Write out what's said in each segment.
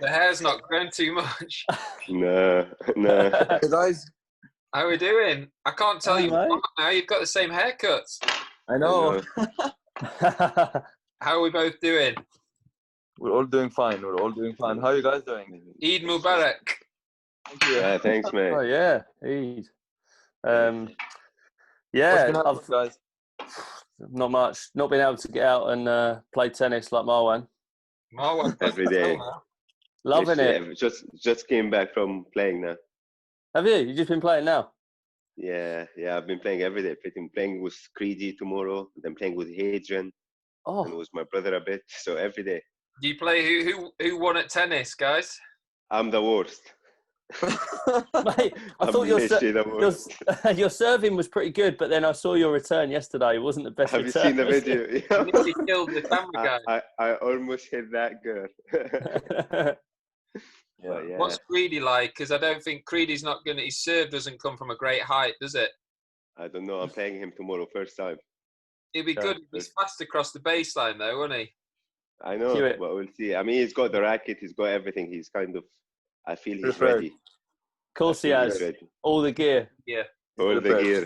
The hair's not grown too much. No. Hey guys, How are we doing? I can't tell you mate. apart now. You've got the same haircuts. I know. How are we both doing? We're all doing fine. How are you guys doing? Eid Mubarak. Thank you. Yeah, thanks, mate. Oh yeah, Eid. What's Yeah, been happening, guys? not much. Not been able to get out and play tennis like Marwan. Marwan, Every day. Loving it. Just came back from playing now. Have you? You just been playing now? Yeah. I've been playing every day. Playing with Creedy tomorrow, then playing with Hadrian, and with my brother a bit. So every day. Do you play who won at tennis, guys? I'm the worst. Mate, I thought your serving was pretty good, but then I saw your return yesterday. It wasn't the best Have return. you seen the video? You nearly killed the camera guy. I almost hit that girl. Yeah. What's Creedy like? Because I don't think Creedy's not going to... His serve doesn't come from a great height, does it? I don't know. I'm playing him tomorrow, first time. It'd be good if he's fast across the baseline, though, wouldn't he? I know, but we'll see. I mean, he's got the racket. He's got everything. He's kind of... I feel he's ready. Of course he has. All the gear. Yeah. All the gear.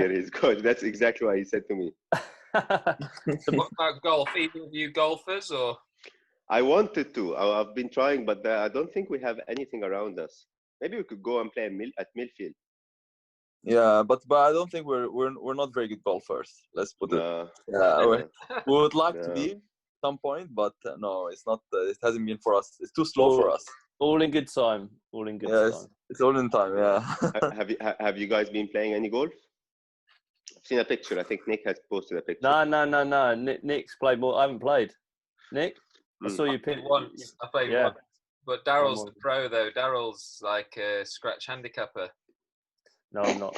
He's got. That's exactly what he said to me. So what about golf? Either of you golfers, or? I wanted to. I've been trying, but I don't think we have anything around us. Maybe we could go and play at Millfield. Yeah, but I don't think we're not very good golfers. Let's put it. Yeah, we would like to be at some point, but no, it's not. It hasn't been for us. It's too slow for us. All in good time. It's all in time. Yeah. Have you guys been playing any golf? I've seen a picture. I think Nick has posted a picture. No. Nick's played more. I haven't played. Nick, I saw you pick once. I played once. But Daryl's the pro, though. Daryl's like a scratch handicapper. No, I'm not.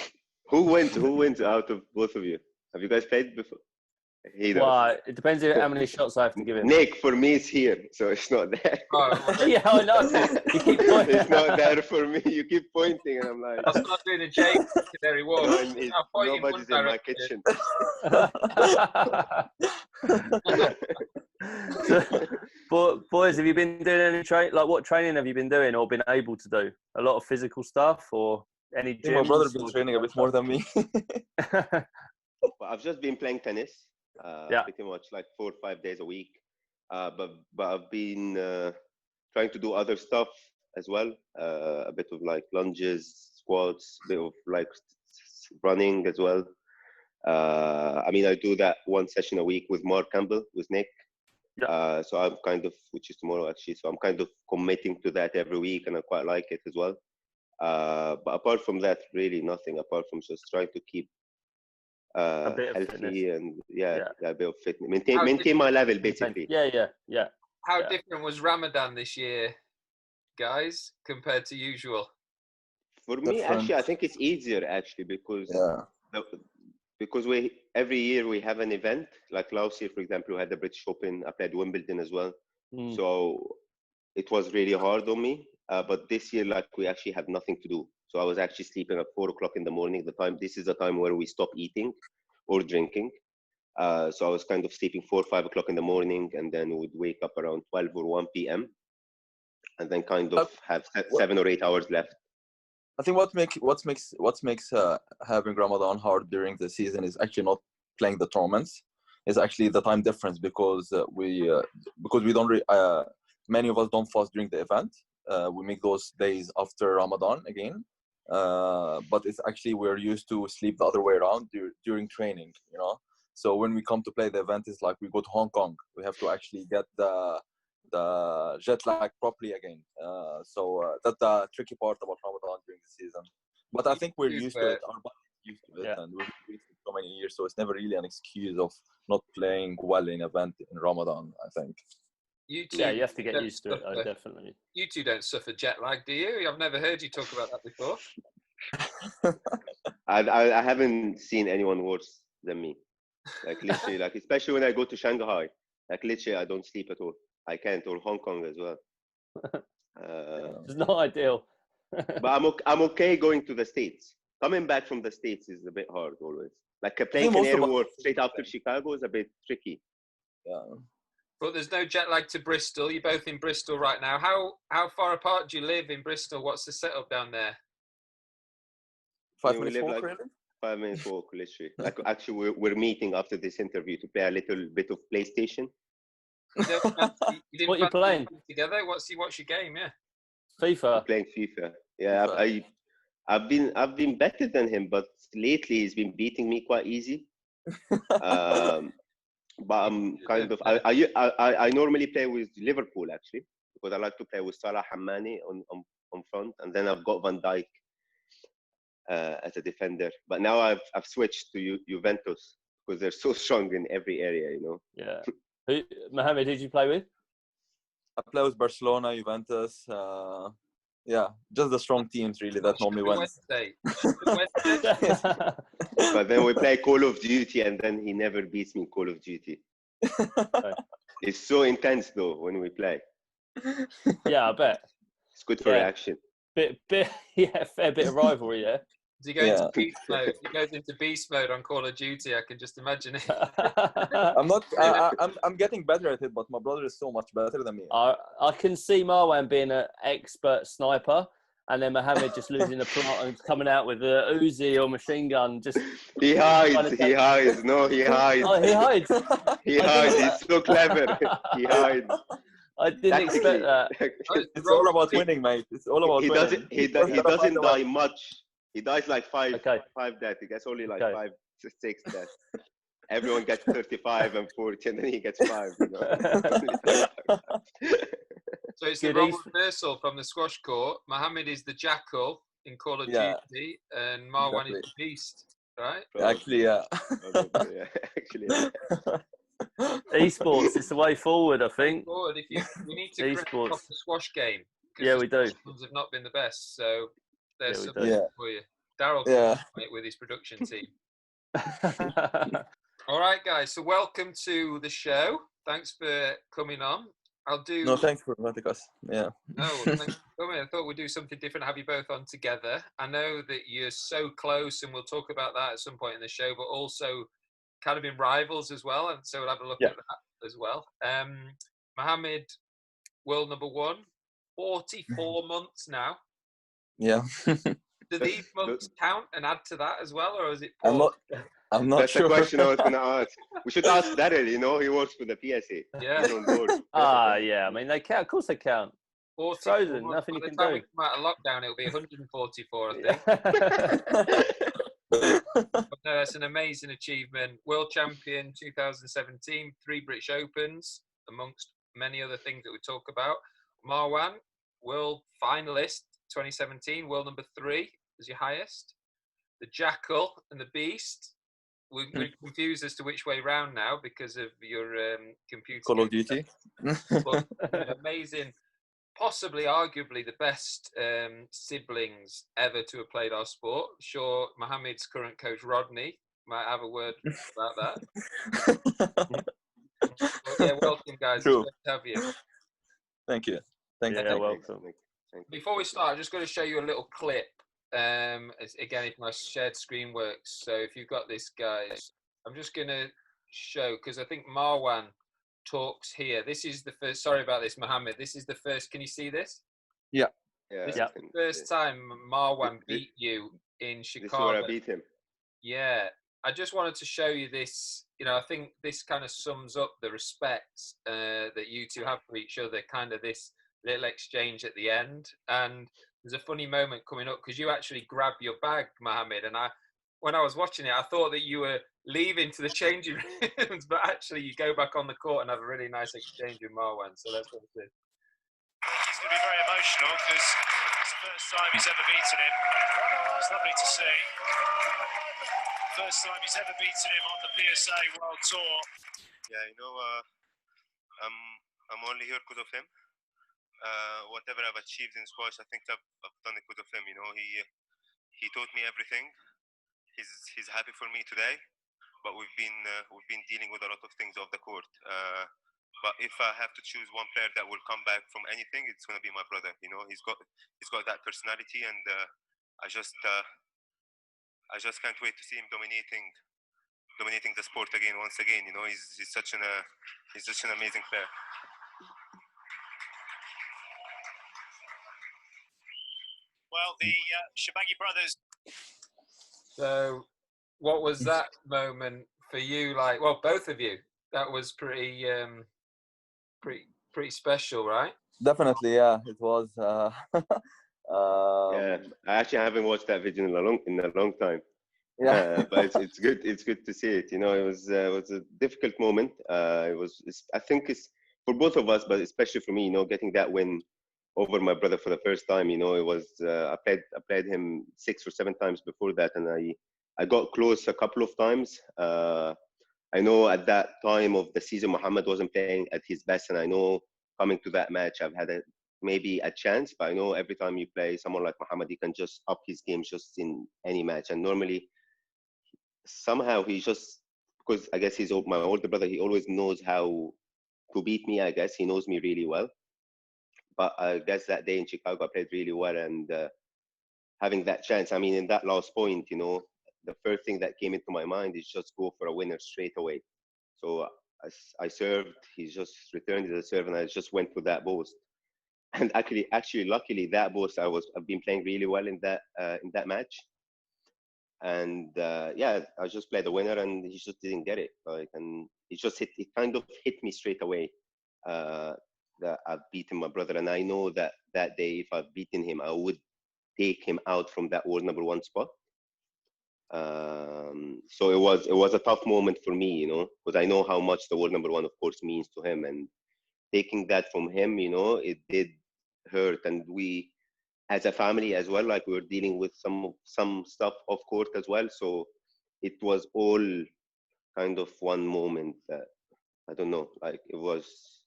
Who wins out of both of you? Have you guys played before? Well, it depends how many shots I have to give him. Nick, for me, it's here, so it's not there. Oh, yeah, I know. You keep pointing. It's not there for me. You keep pointing, and I'm like... I was not doing a Jake secondary wall. Nobody's in my kitchen. But boys, have you been doing any what training have you been doing or been able to do? A lot of physical stuff or any gyms? My brother's been training a bit more than me. Well, I've just been playing tennis, pretty much like 4 or 5 days a week. But I've been trying to do other stuff as well. A bit of like lunges, squats, a bit of like running as well. I mean, I do that one session a week with Mark Campbell, with Nick. So I'm kind of, which is tomorrow actually. So I'm kind of committing to that every week, and I quite like it as well. But apart from that, really nothing. Apart from just trying to keep healthy and a bit of fitness, maintain my level basically. Yeah. How different was Ramadan this year, guys, compared to usual? For me, actually, I think it's easier actually because we every year we have an event. Like last year, for example, we had the British Open. I played Wimbledon as well, so it was really hard on me. But this year, like, we actually had nothing to do. So I was actually sleeping at 4 o'clock in the morning. This is the time where we stop eating or drinking. So I was kind of sleeping 4 or 5 o'clock in the morning, and then would wake up around 12 or 1 p.m. and then kind of have 7 or 8 hours left. I think what makes having Ramadan hard during the season is actually not playing the tournaments. It's actually the time difference because we don't many of us don't fast during the event. We make those days after Ramadan again, but it's actually we're used to sleep the other way around during training, you know. So when we come to play the event, it's like we go to Hong Kong. We have to actually get the jet lag properly again. So that's the tricky part about Ramadan during the season. But I think we're used to it. Our body's used to it, and we've been doing it for so many years. So it's never really an excuse of not playing well in event in Ramadan, I think. You have to get used to it, definitely. You two don't suffer jet lag, do you? I've never heard you talk about that before. I haven't seen anyone worse than me. Like literally, like especially when I go to Shanghai, like literally I don't sleep at all. I can't, or Hong Kong as well. It's not ideal. But I'm okay going to the States. Coming back from the States is a bit hard always. Like playing Canary Wharf straight after Chicago is a bit tricky. Yeah. But there's no jet lag to Bristol. You're both in Bristol right now. How far apart do you live in Bristol? What's the setup down there? 5 minutes walk, really? 5 minutes walk, literally. Actually, we're meeting after this interview to play a little bit of PlayStation. What are you playing? Together? What's your game? Yeah. FIFA. We're playing FIFA. Yeah, FIFA. I've been better than him, but lately he's been beating me quite easy. But I'm kind of I normally play with Liverpool actually, because I like to play with Salah and Mane on front, and then I've got Van Dijk as a defender. But now I've switched to Juventus because they're so strong in every area, you know. Yeah. Mohamed, who did you play with? I play with Barcelona, Juventus. Yeah, just the strong teams really that normally wins. But then we play Call of Duty, and then he never beats me in Call of Duty. It's so intense though when we play. Yeah, I bet. It's good for reaction. Yeah, fair bit of rivalry, yeah. Does he go into beast mode? He goes into beast mode on Call of Duty. I can just imagine it. I'm getting better at it, but my brother is so much better than me. I can see Marwan being an expert sniper, and then Mohamed just losing the plot and coming out with a Uzi or machine gun. Just he hides. He hides. No, he hides. Oh, he hides. He hides. He's so clever. He hides. I didn't expect that. It's all about winning, mate. It's all about winning. He doesn't die much. He dies like five deaths. He gets only like 5 to 6 deaths. Everyone gets 35 and 40, and then he gets 5. You know? So it's the role reversal from the squash court. Mohamed is the Jackal in Call of Duty, and Marwan is the Beast, right? Actually, yeah. Actually, yeah. Esports is the way forward, I think. We need to crack off the squash game. Yeah, we do. Ones have not been the best, so there's something for you. Daryl with his production team. All right, guys. So welcome to the show. Thanks for coming on. No, thanks for inviting us. Yeah. No, thanks for coming. I thought we'd do something different, have you both on together. I know that you're so close, and we'll talk about that at some point in the show, but also kind of been rivals as well, and so we'll have a look at that as well. Mohamed, world number 1, 44 months now. Yeah. Do these months count and add to that as well, or is it? I'm not That's sure. That's the question I was going to ask. We should ask Daryl. You know, he works for the PSA. Yeah. Yeah. I mean, they count. Of course, they count. Frozen. Nothing you can do. By the time we come out of lockdown, it'll be 144, I think. But no, that's an amazing achievement. World champion 2017, 3 British Opens, amongst many other things that we talk about. Marwan, world finalist 2017, world number 3 is your highest. The Jackal and the Beast. We're confused as to which way round now because of your computer. Call of Duty. But amazing, possibly, arguably the best siblings ever to have played our sport. Sure, Mohamed's current coach Rodney might have a word about that. But welcome, guys. True. It's great to have you. Thank you. Thank you. Welcome. Before we start, I'm just going to show you a little clip. Again, if my shared screen works. So if you've got this, guys, I'm just going to show, because I think Marwan talks here. This is the first. Sorry about this, Mohamed. This is the first. Can you see this? Yeah. This is the first time Marwan beat you in Chicago. This is where I beat him. Yeah. I just wanted to show you this. You know, I think this kind of sums up the respect that you two have for each other, kind of this little exchange at the end. And there's a funny moment coming up because you actually grab your bag, Mohamed, and when I was watching it, I thought that you were leaving to the changing rooms, but actually you go back on the court and have a really nice exchange with Marwan. So that's what it is. He's going to be very emotional because it's the first time he's ever beaten him. It's lovely to see. First time he's ever beaten him on the PSA World Tour. Yeah, you know, I'm only here because of him. Whatever I've achieved in squash, I think I've done it because of him. You know, he taught me everything. He's happy for me today, but we've been dealing with a lot of things off the court. But if I have to choose one player that will come back from anything, it's going to be my brother. You know, he's got that personality, and I just can't wait to see him dominating dominating the sport again, once again. You know, he's such an amazing player. Well, the Shorbagy brothers. So, what was that moment for you like? Well, both of you. That was pretty special, right? Definitely, yeah. It was. Yeah, I actually haven't watched that video in a long time. Yeah. But it's good. It's good to see it. You know, it was a difficult moment. I think it's for both of us, but especially for me. You know, getting that win over my brother for the first time. You know, it was I played him 6 or 7 times before that, and I got close a couple of times. I know at that time of the season, Mohamed wasn't playing at his best, and I know coming to that match, I've had maybe a chance, but I know every time you play someone like Mohamed, he can just up his game just in any match, and normally somehow he just, because I guess he's my older brother, he always knows how to beat me. I guess he knows me really well. But I guess that day in Chicago, I played really well, and having that chance, I mean, in that last point, you know, the first thing that came into my mind is just go for a winner straight away. So I served, he just returned the serve, and I just went for that post. And actually, luckily, that post I've been playing really well in that match. And yeah, I just played the winner, and he just didn't get it. Like, and it kind of hit me straight away that I've beaten my brother, and I know that day, if I've beaten him, I would take him out from that world number 1 spot. So it was a tough moment for me, you know, because I know how much the world number 1, of course, means to him, and taking that from him, you know, it did hurt. And we, as a family as well, like, we were dealing with some stuff off court as well. So it was all kind of one moment that, I don't know, like, it was,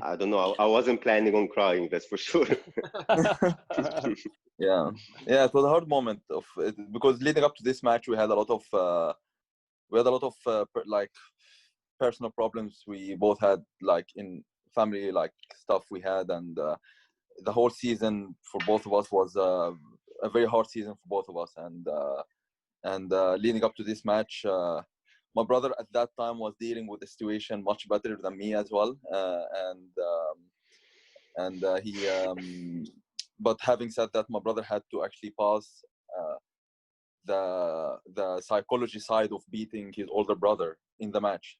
I don't know, I wasn't planning on crying, that's for sure. Yeah, it was a hard moment because leading up to this match, we had a lot of like personal problems we both had, like in family, like stuff we had, and the whole season for both of us was a very hard season for both of us, and leading up to this match, my brother at that time was dealing with the situation much better than me as well, and he but having said that, my brother had to actually pass the psychology side of beating his older brother in the match,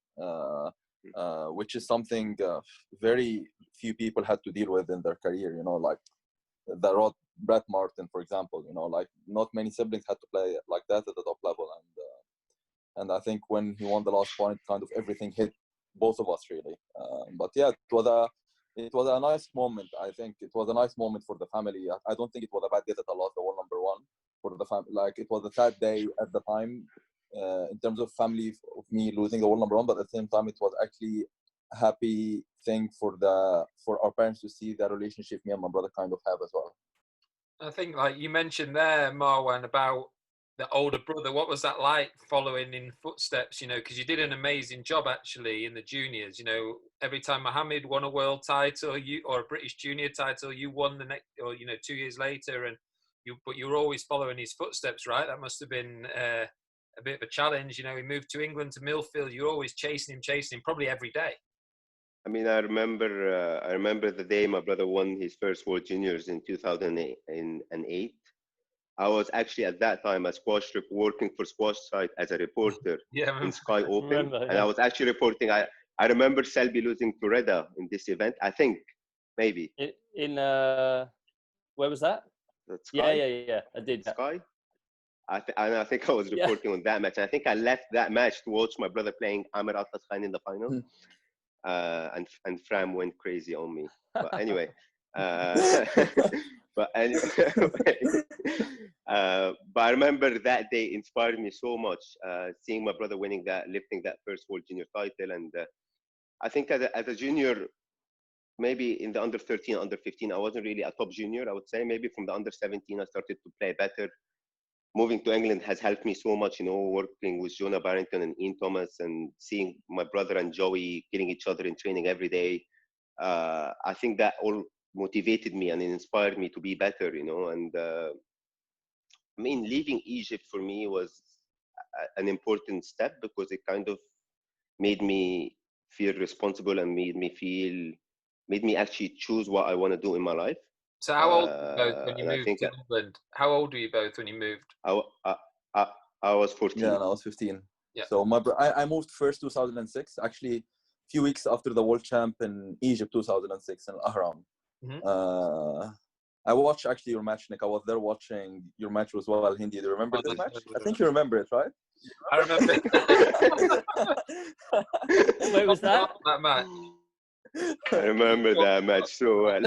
which is something very few people had to deal with in their career. You know, like Brett Martin, for example. You know, like, not many siblings had to play like that at the top level, and I think when he won the last point, kind of everything hit both of us really. But yeah, it was a nice moment. I think it was a nice moment for the family. I don't think it was a bad day that I lost the world number 1 for the family. Like, it was a sad day at the time in terms of family, of me losing the world number 1, but at the same time, it was actually a happy thing for our parents to see the relationship me and my brother kind of have as well. I think, like you mentioned there, Marwan, about the older brother. What was that like, following in footsteps? You know, because you did an amazing job actually in the juniors. You know, every time Mohamed won a world title, or a British junior title, you won the next, or 2 years later, but you were always following his footsteps, right? That must have been a bit of a challenge. You know, he moved to England, to Millfield. You're always chasing him, probably every day. I mean, I remember the day my brother won his first World Juniors in 2008. I was actually at that time a squash working for Squash Site as a reporter in Sky Open, and I was actually reporting. I remember Selby losing to Reda in this event. I think maybe in where was that? That's Sky. Yeah. I did. Sky. I think I was reporting on that match. And I think I left that match to watch my brother playing Amir Al-Taskhani in the final. And Fram went crazy on me. But anyway, but I remember that day inspired me so much, seeing my brother lifting that first World Junior title. And I think as a junior, maybe in the under 13, under 15, I wasn't really a top junior, I would say. Maybe from the under 17, I started to play better. Moving to England has helped me so much, working with Jonah, Barrington, and Ian Thomas, and seeing my brother and Joey killing each other in training every day. I think that all motivated me and inspired me to be better, And I mean, leaving Egypt for me was an important step because it kind of made me feel responsible and made me actually choose what I want to do in my life. So how old were you both when you And I moved think to England? How old were you both when you moved? I was 14. Yeah, and I was 15. Yeah. So I moved first 2006. Actually, a few weeks after the World Champ in Egypt 2006 in Ahram. Mm-hmm. I watched actually your match, Nick. I was there watching your match as well, Hindi. Do you remember this match? I think you remember it, right? I remember. Where was that? That match. I remember that match so well.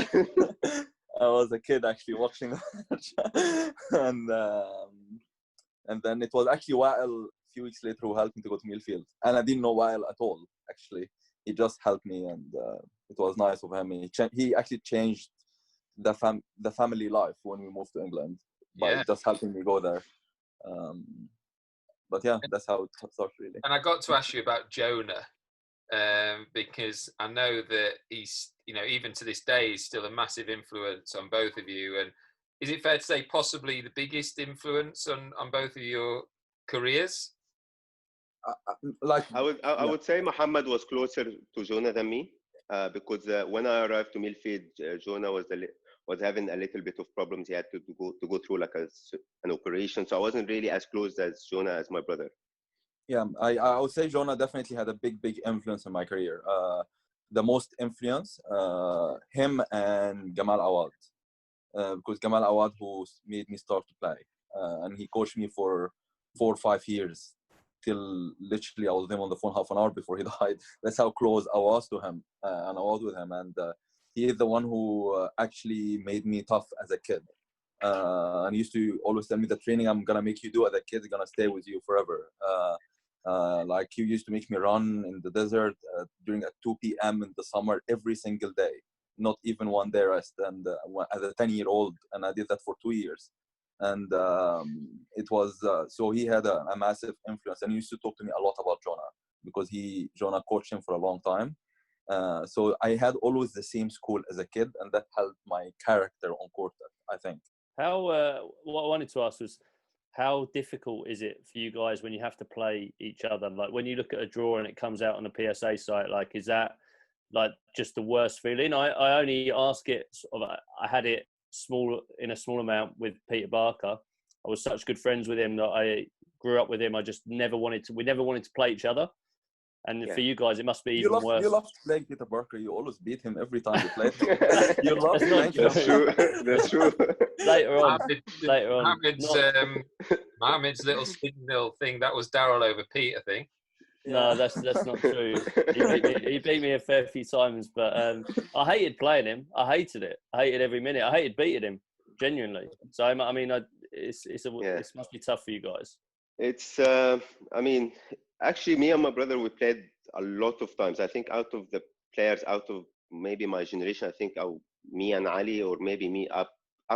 I was a kid actually watching the match, and then it was actually Wael a few weeks later who helped me to go to Millfield, and I didn't know Wael at all. Actually, he just helped me, and it was nice of him. He actually changed the family life when we moved to England by just helping me go there. But yeah, that's how it started really. And I got to ask you about Jonah. Because I know that he's, even to this day, he's still a massive influence on both of you. And is it fair to say possibly the biggest influence on both of your careers? I would say Mohamed was closer to Jonah than me because when I arrived to Millfield, Jonah was having a little bit of problems. He had to go through like an operation, so I wasn't really as close as Jonah as my brother. Yeah, I would say Jonah definitely had a big influence in my career. The most influence, him and Gamal Awad. Because Gamal Awad who made me start to play. And he coached me for 4 or 5 years till literally I was with him on the phone half an hour before he died. That's how close I was to him and I was with him. And he is the one who actually made me tough as a kid. And he used to always tell me the training I'm going to make you do as a kid is going to stay with you forever. Like he used to make me run in the desert during at 2 p.m. in the summer every single day, not even one day rest. And as a 10-year-old, and I did that for 2 years. And it was so he had a massive influence, and he used to talk to me a lot about Jonah because Jonah coached him for a long time. So I had always the same school as a kid, and that helped my character on court, I think. What I wanted to ask was, how difficult is it for you guys when you have to play each other? Like when you look at a draw and it comes out on the PSA site, like is that like just the worst feeling? I only ask it. I had it in a small amount with Peter Barker. I was such good friends with him that I grew up with him. We never wanted to play each other. And for you guys, it must be even worse. You loved playing Peter Barker. You always beat him every time you played him. You loved playing him. That's true. That's true. Later on. Mohamed's little signal thing, that was Daryl over Pete, I think. No, that's not true. He beat me a fair few times, but I hated playing him. I hated it. I hated every minute. I hated beating him, genuinely. So it must be tough for you guys. It's actually me and my brother, we played a lot of times. I think out of the players, out of maybe my generation, I think me and Ali, or maybe me, I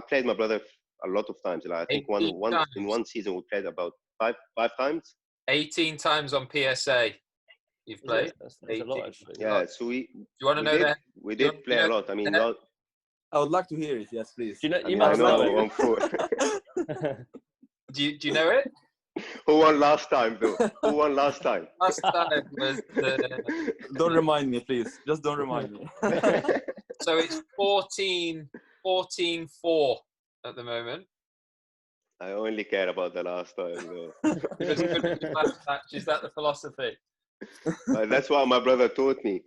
played my brother a lot of times. Like, I think in one season we played about five times. 18 times on PSA you've played. That's a lot, actually. Yeah, so do you want to know that? We did play a lot. I mean, I would like to hear it. Yes, please. Do you know? You must know it. Do you know it? Who won last time, though? Who won last time? Last time was Don't remind me, please. Just don't remind me. So it's 14-4 at the moment. I only care about the last time, though. Because it could be the last match. Is that the philosophy? That's what my brother taught me.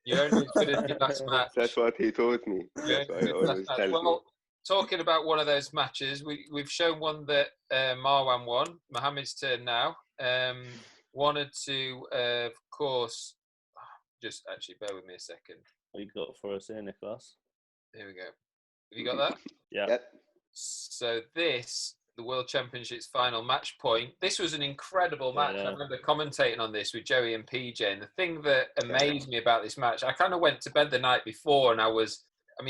You're only as good as your last match. That's what he taught me. That's what I always tell me. Talking about one of those matches, we've shown one that Marwan won. Mohamed's turn now. Wanted to, of course, just actually bear with me a second. What you got for us here, Nicholas? Here we go. Have you got that? Yeah. Yep. So the World Championships final match point. This was an incredible match. I remember commentating on this with Joey and PJ. And the thing that amazed me about this match, I kind of went to bed the night before and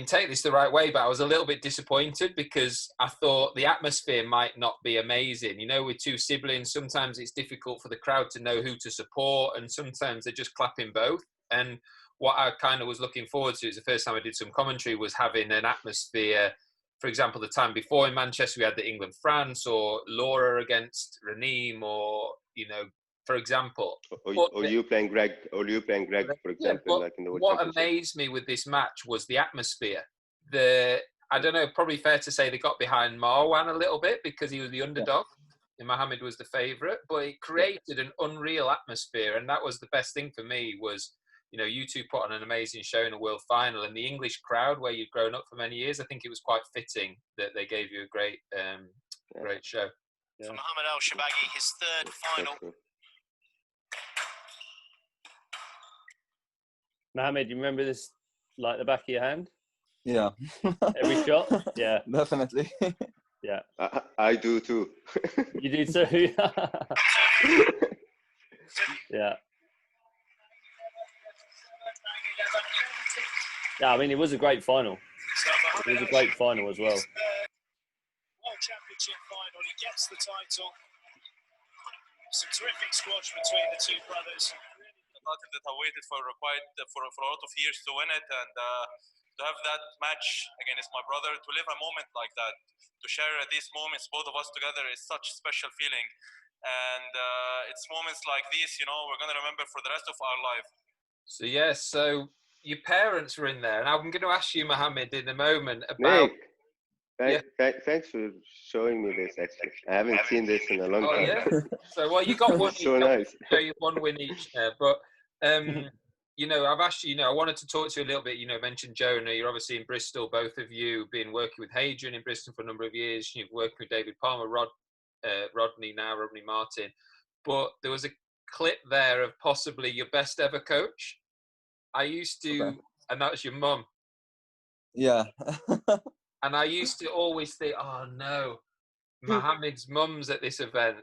take this the right way, but I was a little bit disappointed because I thought the atmosphere might not be amazing. With two siblings, sometimes it's difficult for the crowd to know who to support, and sometimes they're just clapping both. And what I kind of was looking forward to, is the first time I did some commentary, was having an atmosphere for example, the time before in Manchester, we had the England-France or Laura against Raneem, or, you know, for example. Or you playing Greg, for example, like in the World What Championship. amazed me with this match was the atmosphere. I don't know, probably fair to say they got behind Marwan a little bit because he was the underdog and Mohamed was the favourite, but it created an unreal atmosphere, and that was the best thing for me was, you know, you two put on an amazing show in a world final, and the English crowd where you'd grown up for many years, I think it was quite fitting that they gave you a great show. For Mohamed El Shorbagy, his third final. Mohamed, you remember this like the back of your hand? Yeah. Every shot? Yeah. Definitely. Yeah. I do too. You do too? Yeah. Yeah, I mean, it was a great final. It was a great final as well. World Championship final, he gets the title. Some terrific squash between the two brothers. A title that I waited for a lot of years to win it, and to have that match against my brother, to live a moment like that, to share these moments, both of us together, is such a special feeling. And it's moments like these, you know, we're going to remember for the rest of our life. So, yes, so your parents were in there, and I'm going to ask you, Mohamed, in a moment about... Nick, thanks for showing me this, actually. I haven't seen this in a long time. Yeah? So, well, you got one each. So nice. Show you one win each there. But, you know, I've asked you, you know, I wanted to talk to you a little bit, you know, mentioned Jonah. You're obviously in Bristol, both of you, been working with Hadrian in Bristol for a number of years. You've worked with David Palmer, Rodney Martin. But there was a clip there of possibly your best ever coach. I used to, and that was your mum. Yeah. And I used to always think, oh no, Mohamed's mum's at this event.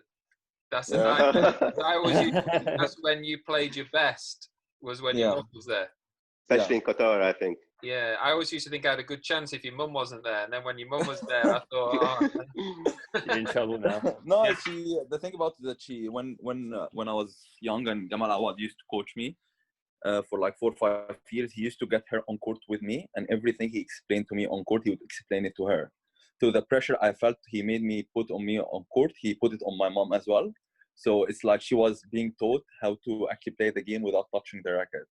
That's a nightmare. I always used to think that's when you played your best, was when your mum was there. Especially in Qatar, I think. Yeah, I always used to think I had a good chance if your mum wasn't there. And then when your mum was there, I thought, oh, you're in trouble now. No, the thing about it that when I was young and Gamal Awad used to coach me, for like 4 or 5 years, he used to get her on court with me, and everything he explained to me on court, he would explain it to her. So the pressure I felt he made me put on me on court, he put it on my mom as well. So it's like she was being taught how to actually play the game without touching the racket.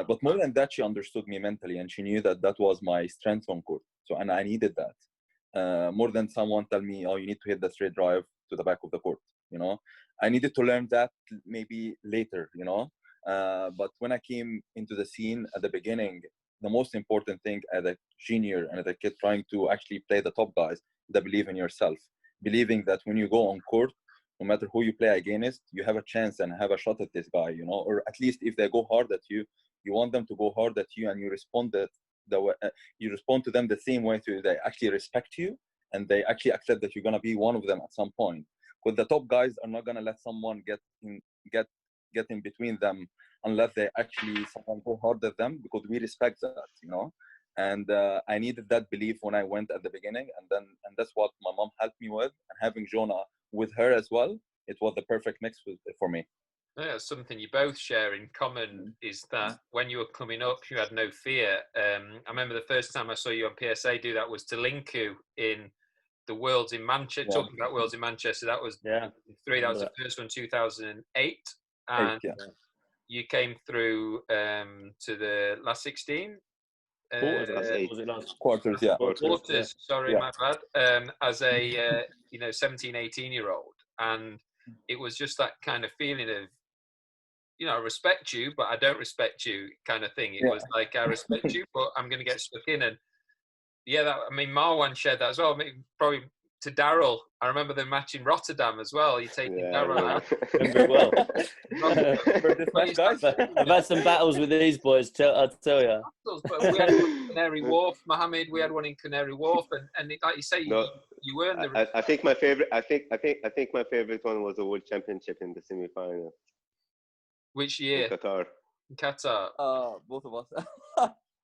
But more than that, she understood me mentally, and she knew that that was my strength on court. So, and I needed that. More than someone tell me, oh, you need to hit the straight drive to the back of the court, you know. I needed to learn that maybe later, you know. But when I came into the scene at the beginning, the most important thing as a junior and as a kid trying to actually play the top guys, that believe in yourself, believing that when you go on court, no matter who you play against, you have a chance and have a shot at this guy, you know, or at least if they go hard at you, you want them to go hard at you, and you respond you respond to them the same way to they actually respect you, and they actually accept that you're gonna be one of them at some point. Because the top guys are not gonna let someone get in between them unless they actually someone go hard at them, because we respect that, you know. And I needed that belief when I went at the beginning, and that's what my mom helped me with, and having Jonah with her as well, it was the perfect mix for me. Yeah, something you both share in common is that when you were coming up, you had no fear. I remember the first time I saw you on PSA do that was Telinku in the Worlds in Manchester. Yeah. Talking about Worlds in Manchester, that was that was the first one, 2008. And you came through to the last 16. Was it last quarters? Yeah. Quarters. Sorry, my bad. As a 17, 18-year-old, and it was just that kind of feeling of, you know, I respect you, but I don't respect you kind of thing. It was like, I respect you, but I'm going to get stuck in. And Marwan shared that as well. I mean, probably to Daryl. I remember the match in Rotterdam as well. You taking Daryl out. Remember it well. I've had some battles with these boys, I'll tell you. But we had one in Canary Wharf, Mohamed. We had one in Canary Wharf, and like you say, you weren't the. I think my favorite. I think my favorite one was the World Championship in the semi-final. Which year? In Qatar. In Qatar. Both of us.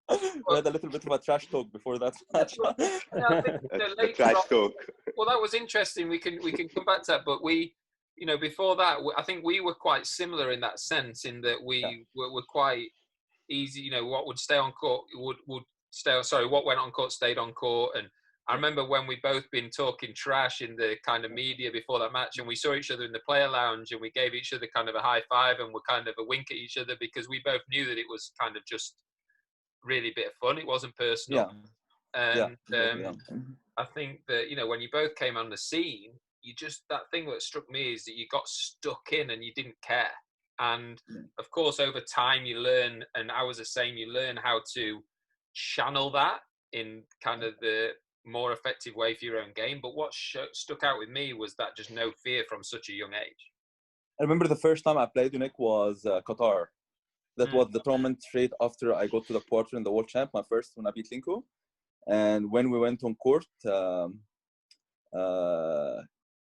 We had a little bit of a trash talk before that match. The trash talk. Well, that was interesting. We can come back to that, but we, you know, before that, I think we were quite similar in that sense, in that we were quite easy. You know, what would stay on court would stay. Sorry, what went on court stayed on court, and I remember when we both been talking trash in the kind of media before that match, and we saw each other in the player lounge, and we gave each other kind of a high five, and we're kind of a wink at each other because we both knew that it was kind of just really a bit of fun. It wasn't personal. And I think that, you know, when you both came on the scene, you just, that thing that struck me is that you got stuck in and you didn't care. And of course, over time you learn, and I was the same, you learn how to channel that in kind of the more effective way for your own game. But what stuck out with me was that just no fear from such a young age. I remember the first time I played Unique was Qatar. That was the tournament straight after I got to the quarter in the World Champ, my first when I beat Linko. And when we went on court,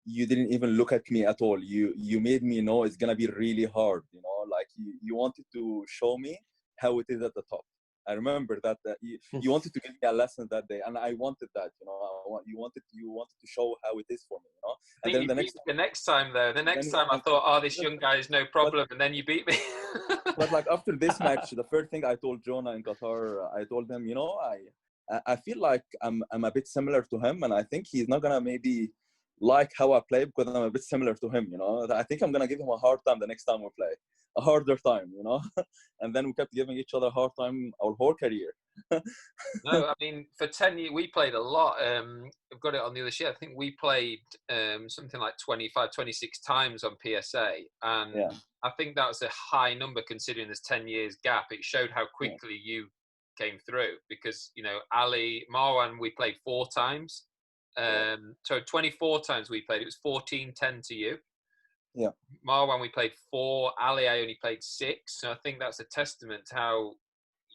you didn't even look at me at all. You made me know it's gonna be really hard. You know, like you wanted to show me how it is at the top. I remember that you wanted to give me a lesson that day, and I wanted that. You know, you wanted to show how it is for me. You know, and then the next time I thought, oh, this young guy is no problem, and then you beat me. But like after this match, the first thing I told Jonah in Qatar, I told him, you know, I feel like I'm a bit similar to him, and I think he's not gonna maybe like how I play because I'm a bit similar to him, you know. I think I'm gonna give him a hard time the next time we play, a harder time, you know. And then we kept giving each other a hard time our whole career. No, I mean, for 10 years we played a lot. I've got it on the other sheet. I think we played something like 25, 26 times on PSA, and I think that was a high number considering there's 10 years gap. It showed how quickly you came through, because, you know, Ali, Marwan, we played 4 times. So 24 times we played. It was 14-10 to you. Yeah. Marwan, we played 4. Ali, I only played 6. So I think that's a testament to how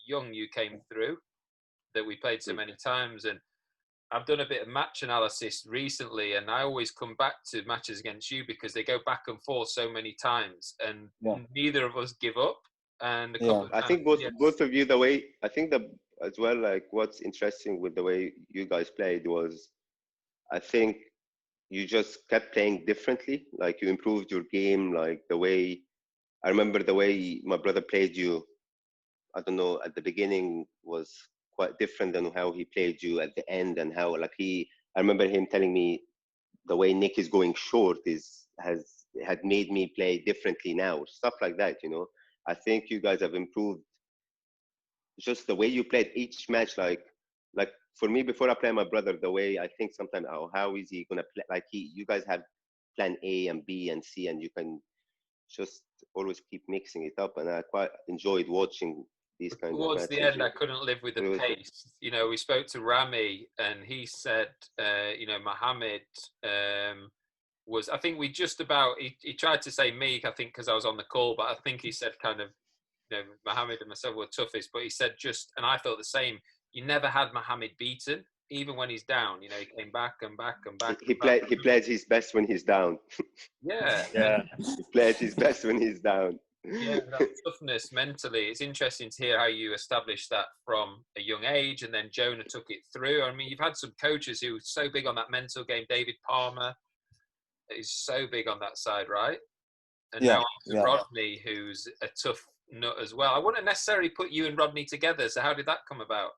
young you came through, that we played so many times. And I've done a bit of match analysis recently, and I always come back to matches against you because they go back and forth so many times, and neither of us give up. And I think both of you, the way, I think as well, like what's interesting with the way you guys played was, I think you just kept playing differently. Like you improved your game, like the way, I remember the way my brother played you, I don't know, at the beginning was quite different than how he played you at the end, and how like I remember him telling me the way Nick is going short had made me play differently now, stuff like that, you know. I think you guys have improved just the way you played each match. Like for me, before I play my brother, the way I think sometimes, oh, how is he gonna play? Like you guys have plan A and B and C, and you can just always keep mixing it up. And I quite enjoyed watching these kind of matches. Towards the end, I couldn't live with the pace. You know, we spoke to Rami, and he said, you know, Mohamed was, I think we just about, he tried to say me, I think, because I was on the call, but I think he said kind of, you know, Mohamed and myself were toughest, but he said just, and I felt the same, you never had Mohamed beaten, even when he's down. You know, he came back and back and back. He plays his best when he's down. Yeah. He plays his best when he's down. Yeah, that toughness mentally. It's interesting to hear how you established that from a young age, and then Jonah took it through. I mean, you've had some coaches who are so big on that mental game. David Palmer is so big on that side, right? And now Rodney, who's a tough nut as well. I wouldn't necessarily put you and Rodney together. So how did that come about?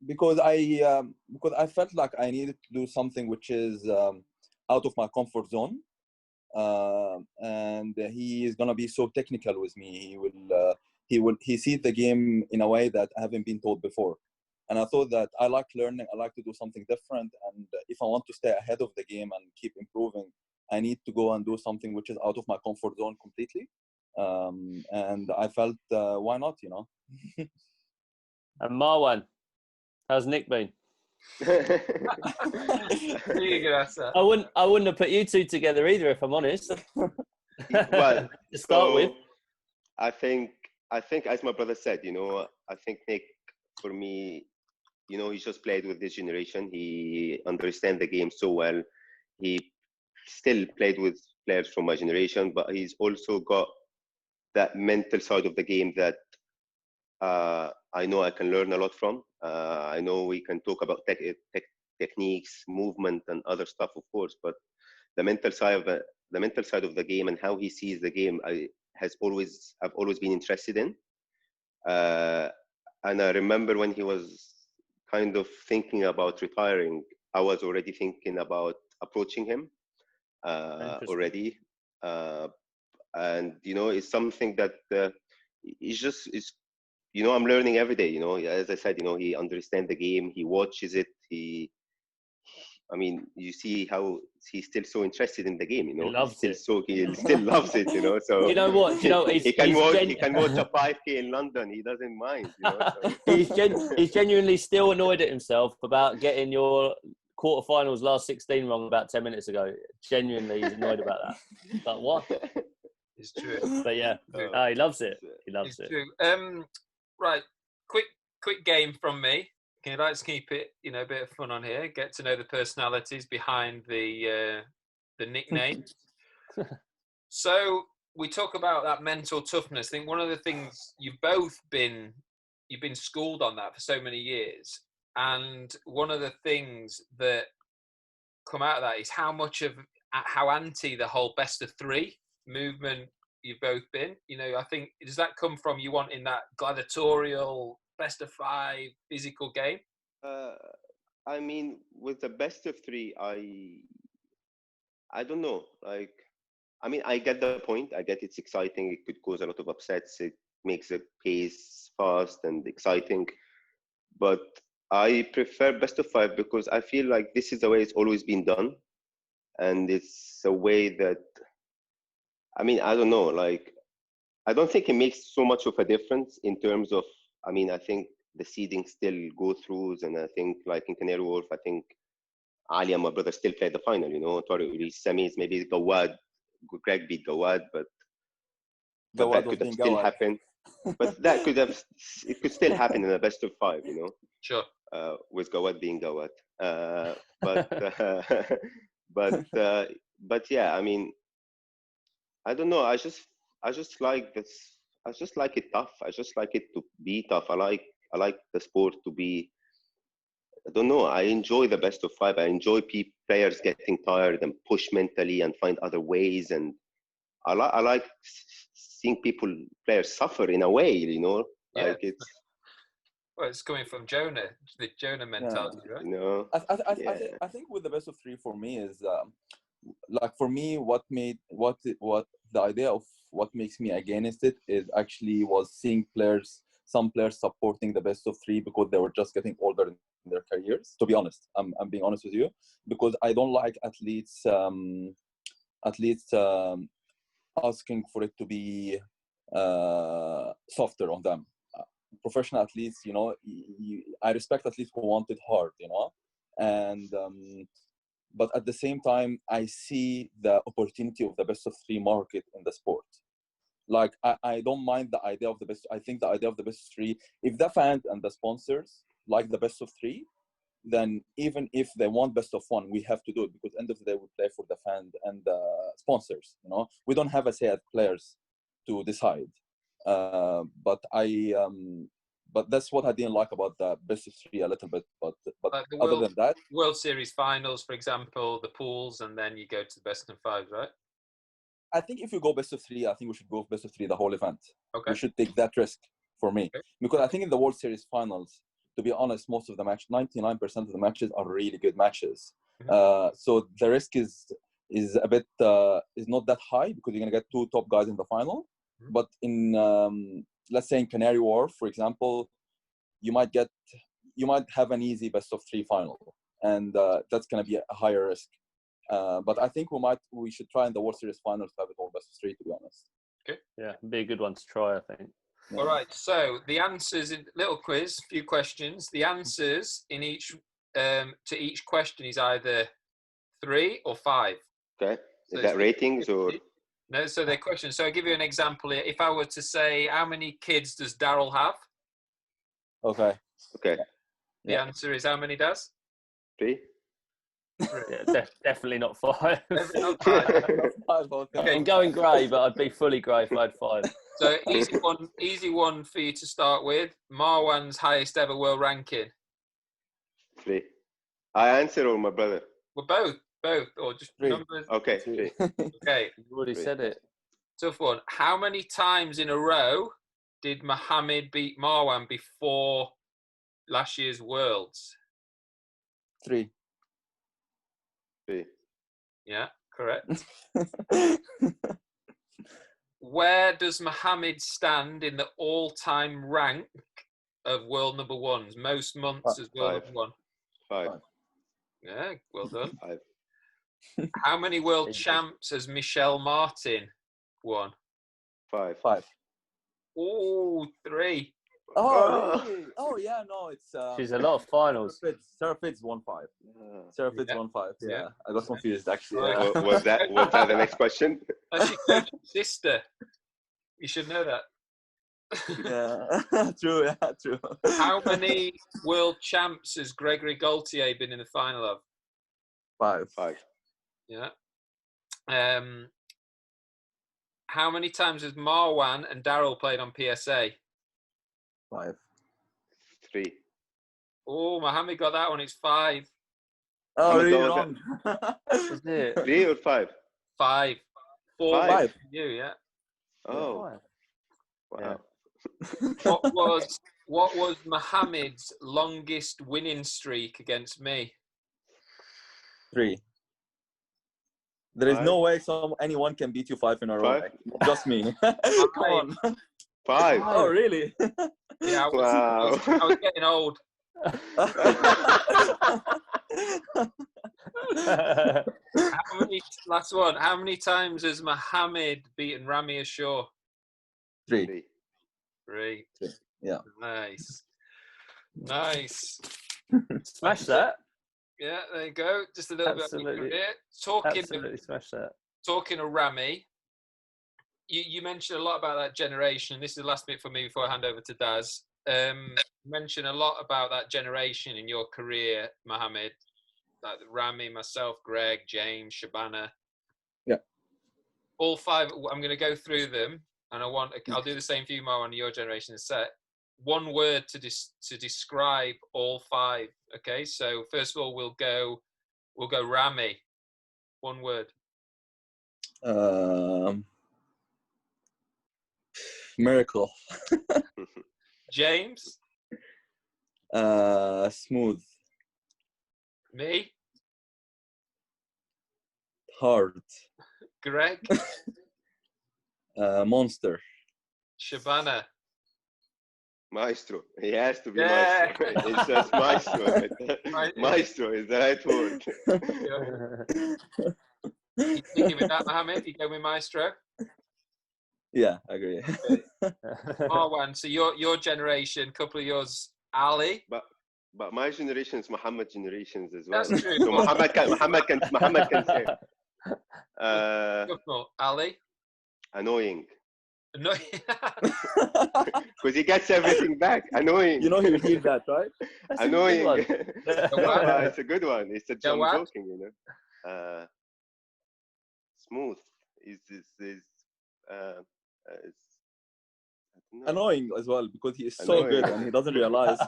Because I felt like I needed to do something which is out of my comfort zone. And he is gonna be so technical with me. He sees the game in a way that I haven't been taught before, and I thought that I like learning. I like to do something different, and if I want to stay ahead of the game and keep improving, I need to go and do something which is out of my comfort zone completely. And I felt why not, you know. And Marwan, how's Nick been? I wouldn't have put you two together either, if I'm honest. Well, to start with, I think as my brother said, you know, I think Nick, for me, you know, he just played with this generation. He understands the game so well. He still played with players from my generation, but he's also got that mental side of the game that I know I can learn a lot from. I know we can talk about techniques, movement, and other stuff, of course. But the mental side of the game and how he sees the game, I've always been interested in. And I remember when he was kind of thinking about retiring, I was already thinking about approaching him already. And, you know, it's something that it's you know, I'm learning every day, you know. As I said, you know, he understands the game, he watches it, I mean, you see how he's still so interested in the game, you know. He loves it. He still loves it, you know. So you know what? Do you know he can watch a 5K in London. He doesn't mind, you know. So. he's genuinely still annoyed at himself about getting your quarterfinals last 16 wrong about 10 minutes ago. Genuinely, he's annoyed about that. But what? It's true. But yeah, he loves it. He loves it. True. Right, quick game from me. Okay, let's keep it, you know, a bit of fun on here. Get to know the personalities behind the nicknames. So we talk about that mental toughness. I think one of the things you've been schooled on that for so many years, and one of the things that come out of that is how anti the whole best of three movement you've both been. You know, I think, does that come from you wanting that gladiatorial best of five physical game? I mean, with the best of three, I don't know. Like, I mean, I get the point. I get it's exciting. It could cause a lot of upsets. It makes the pace fast and exciting. But I prefer best of five because I feel like this is the way it's always been done. And it's a way that, I mean, I don't know. Like, I don't think it makes so much of a difference in terms of, I mean, I think the seeding still go throughs. And I think, like in Canary Wharf, I think Ali and my brother still played the final, you know. Tariq reached semis, maybe Greg beat Gawad, but that could have still happened. But it could still happen in a best of five, you know. Sure. With Gawad being Gawad. But yeah, I mean, I don't know. I just like this. I just like it tough. I just like it to be tough. I like the sport to be. I don't know. I enjoy the best of five. I enjoy players getting tired and push mentally and find other ways. And I like seeing players suffer in a way. You know, like it's. Well, it's coming from Jonah, the Jonah mentality, right? No. I think with the best of three for me is like for me what the idea of what makes me against it is actually was seeing some players supporting the best of three because they were just getting older in their careers. To be honest, I'm being honest with you, because I don't like athletes asking for it to be softer on them. Professional athletes, you know, I respect athletes who want it hard, you know, and but at the same time, I see the opportunity of the best of three market in the sport. Like, I don't mind the idea of the best. I think the idea of the best of three, if the fans and the sponsors like the best of three, then even if they want best of one, we have to do it, because end of the day, we play for the fans and the sponsors, you know. We don't have a say as players to decide. But that's what I didn't like about the best of three a little bit. But like other than that, World Series finals, for example, the pools, and then you go to the best of five, right? I think if you go best of three, I think we should go best of three the whole event. Okay. We should take that risk for me, because I think in the World Series finals, to be honest, most of the 99% of the matches are really good matches. Mm-hmm. So the risk is a bit is not that high, because you're gonna get two top guys in the final. Mm-hmm. But in let's say in Canary Wharf, for example, you might have an easy best of three final, and that's gonna be a higher risk. But I think we should try in the World Series finals to have it all best of three, to be honest. Okay. Yeah, be a good one to try, I think. Yeah. All right. So the answers in little quiz, few questions. The answers in each to each question is either 3 or 5. Okay. Is that ratings or? No, so they're questions. So I'll give you an example here. If I were to say, how many kids does Daryl have? Okay. The answer is, how many does? 3. Yeah, definitely not 5. Definitely not 5. Okay. I'm going grey, but I'd be fully grey if I had 5. So easy one for you to start with. Marwan's highest ever world ranking. 3. I answer or my brother? Well, both, or just 3. numbers. Okay, 3. Okay. You've already said it. Tough one. How many times in a row did Mohamed beat Marwan before last year's Worlds? 3. Yeah, correct. Where does Mohamed stand in the all-time rank of world number ones? Most months as world number one. 5. Yeah, well done. 5. How many world champs has Michelle Martin won? 5. Oh, 3. Oh, really? Oh, yeah, no, it's... She's a lot of finals. Sarah Fitz won 5. Sarah Fitz won 5. Yeah, I got confused, actually. Yeah. Was that the next question? That's your coach's sister. You should know that. Yeah, true, yeah, true. How many world champs has Gregory Gaultier been in the final of? 5. Yeah. How many times has Marwan and Daryl played on PSA? 5. 3. Oh, Mohamed got that one. It's 5. Oh, really wrong. Is it? 3 or 5? 5. 4 5. You, yeah. Oh. Wow. What was Mohamed's longest winning streak against me? 3. There is no way anyone can beat you 5 in a row. Just me. Come on. 5. Oh, really? Yeah, I was getting old. Last one. How many times has Mohamed beaten Rami Ashore? 3. 3. Yeah. Nice. Smash that. Yeah, there you go. Just a little bit of your career. Absolutely smash that. Talking of Rami, you mentioned a lot about that generation. This is the last bit for me before I hand over to Daz. You mentioned a lot about that generation in your career, Mohamed. Like Rami, myself, Greg, James, Shabana. Yeah. All 5. I'm going to go through them, and I'll do the same for you, Marwan, your generation set. One word to describe all 5. Okay, so first of all, we'll go Rami. One word. Miracle. James. Smooth. Me. Hard. Greg. Monster. Shabana. Maestro. He has to be maestro. It's just maestro. Maestro is the right word. You thinking with that, Mohamed? You go with maestro? Yeah, I agree. Marwan, so your generation, couple of yours, Ali. But my generation is Muhammad generations as well. That's true. So Muhammad can say. Ali. Annoying. Annoying. Because he gets everything back. Annoying. You know he heard that, right? That's annoying. A It's a good one. It's a jump joking, you know. Smooth is annoying as well because he is so good and he doesn't realize.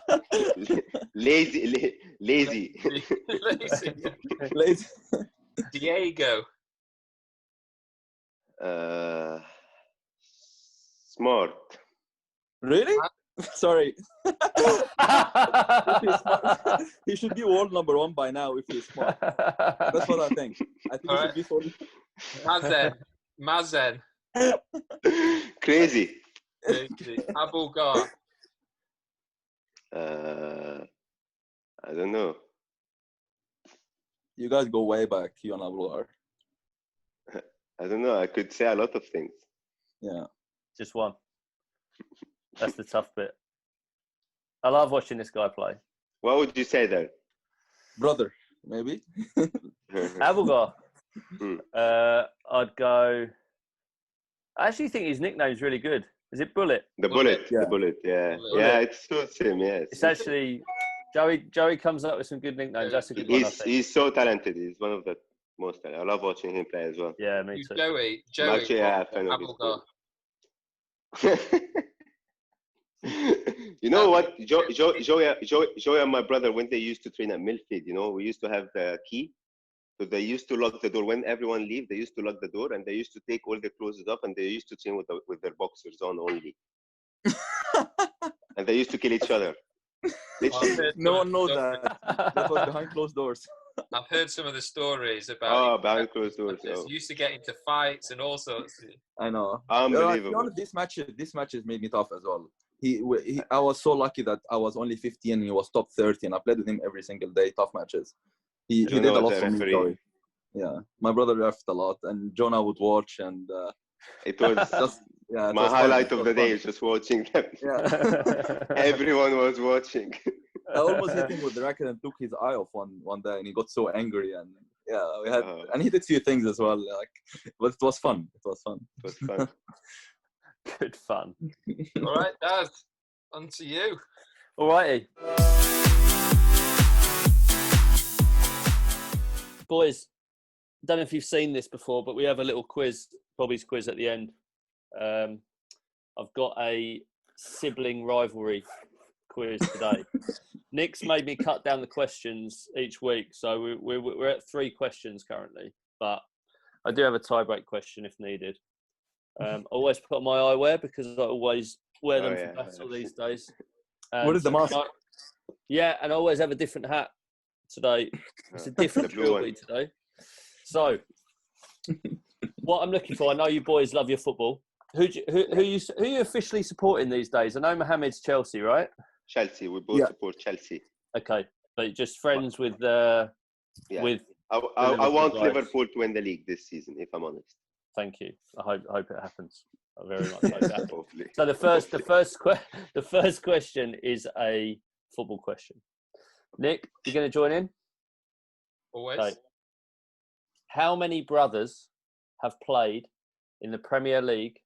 Lazy. Lazy. Diego. Smart. Really? Sorry. He should be world number 1 by now if he's smart. That's what I think. I think he should be for Mazen. Crazy. Abu Gar. I don't know. You guys go way back, you and Abu Gar. I don't know. I could say a lot of things. Yeah. Just one. That's the tough bit. I love watching this guy play. What would you say then? Brother, maybe. Abelgar. I'd go. I actually think his nickname's really good. Is it Bullet? The Bullet. Yeah. The Bullet. Yeah. Bullet. Yeah, it suits him. Yes. It's actually Joey comes up with some good nicknames. That's a good one. I think. He's so talented. He's one of the most. I love watching him play as well. Yeah, me too. Joey. I'm actually a fan of his. You know what? Joey and my brother, when they used to train at Millfield, you know, we used to have the key. So they used to lock the door. When everyone leaves, they used to lock the door and they used to take all the clothes off and they used to train with their boxers on only. And they used to kill each other. No one knows that. That was behind closed doors. I've heard some of the stories about. behind closed doors. You used to get into fights and all sorts. I know. Unbelievable. To be honest, these matches made me tough as well. I was so lucky that I was only 15 and he was top 30, and I played with him every single day, tough matches. He did a lot for me, Joey. Yeah, my brother left a lot, and Jonah would watch, and it was just my highlight of the day is just watching them. Yeah. Everyone was watching. I almost hit him with the racket and took his eye off one day, and he got so angry. And we had, and he did a few things as well. But it was fun. It was fun. Good fun. All right, Dad, on to you. All righty. Boys, don't know if you've seen this before, but we have a little quiz, Bobby's quiz at the end. I've got a sibling rivalry quiz today. Nick's made me cut down the questions each week, so we're at 3 questions currently, but I do have a tie-break question if needed. I always put on my eyewear because I always wear them for battle these days. What is the mask? Yeah, and I always have a different hat today. It's a different jewelry today. So, what I'm looking for, I know you boys love your football. Who are you officially supporting these days? I know Mohamed's Chelsea, right? Chelsea. We both support Chelsea. Okay, but just friends with I want Liverpool to win the league this season, if I'm honest. Thank you. I hope it happens. I very much hope that happens. So the first question is a football question. Nick, you going to join in? Always. Okay. How many brothers have played in the Premier League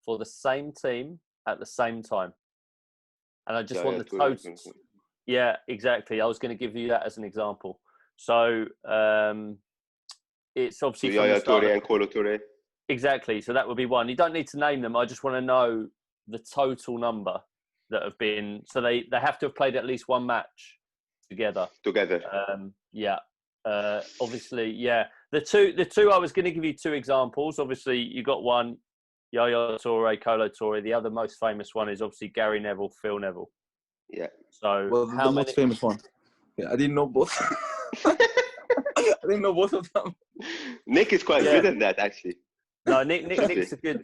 for the same team at the same time? And I just want the totals. Yeah, exactly. I was going to give you that as an example. So it's obviously Yaya Toure and Kolo Toure. Exactly. So that would be one. You don't need to name them. I just want to know the total number that have been. So they have to have played at least one match together. Yeah. Obviously, yeah. The two. I was going to give you 2 examples. Obviously, you got one, Yaya Toure, Kolo Toure. The other most famous one is obviously Gary Neville, Phil Neville. Yeah. So how the most famous one? Yeah, I didn't know both. I didn't know both of them. Nick is quite good at that, actually. No, Nick's a good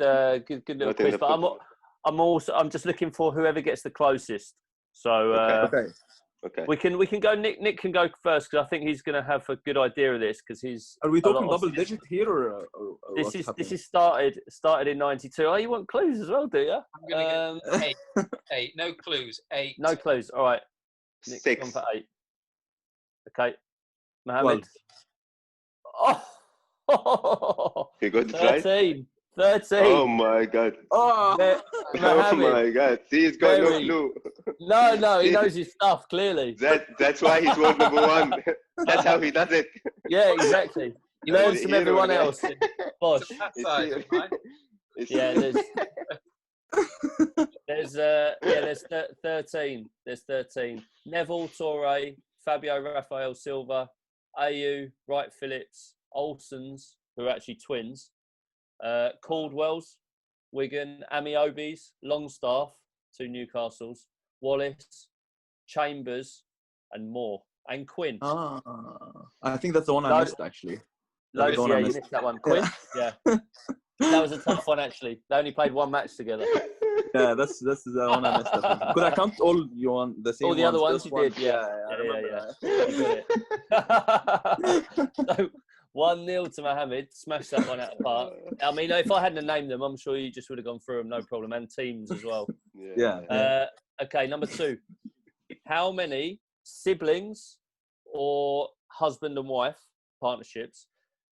little quiz. But I'm just looking for whoever gets the closest. So okay. We can go. Nick can go first because I think he's going to have a good idea of this because he's. Are we talking double digit here or this is started in '92. Oh, you want clues as well, do you? I'm going to get 8. No clues. 8. No clues. All right. Nick's 6. gone for 8. Okay. Mohamed. Oh. You got it 13. right? 13. Oh my God. Oh my God. See, he's got no clue. No, he knows his stuff, clearly. That's why he's world number 1. That's how he does it. Yeah, exactly. He learns from everyone else. Bosh. Yeah, there's 13. There's 13. Neville, Toure, Fabio Rafael Silva, Ayew, Wright Phillips, Olsons, who are actually twins, Caldwells, Wigan, Amiobis, Longstaff, 2 Newcastles, Wallace, Chambers, and Moore, and Quinn. I think that's the one I missed, actually. You missed that one. Quinn? Yeah. That was a tough one, actually. They only played one match together. Yeah, that's the one I missed. Could I count all you want the same? All the other ones you did, yeah. So 1-0 to Mohamed. Smashed that one out of the park. I mean, if I hadn't named them, I'm sure you just would have gone through them, no problem, and teams as well. Yeah. Okay, number 2. How many siblings or husband and wife partnerships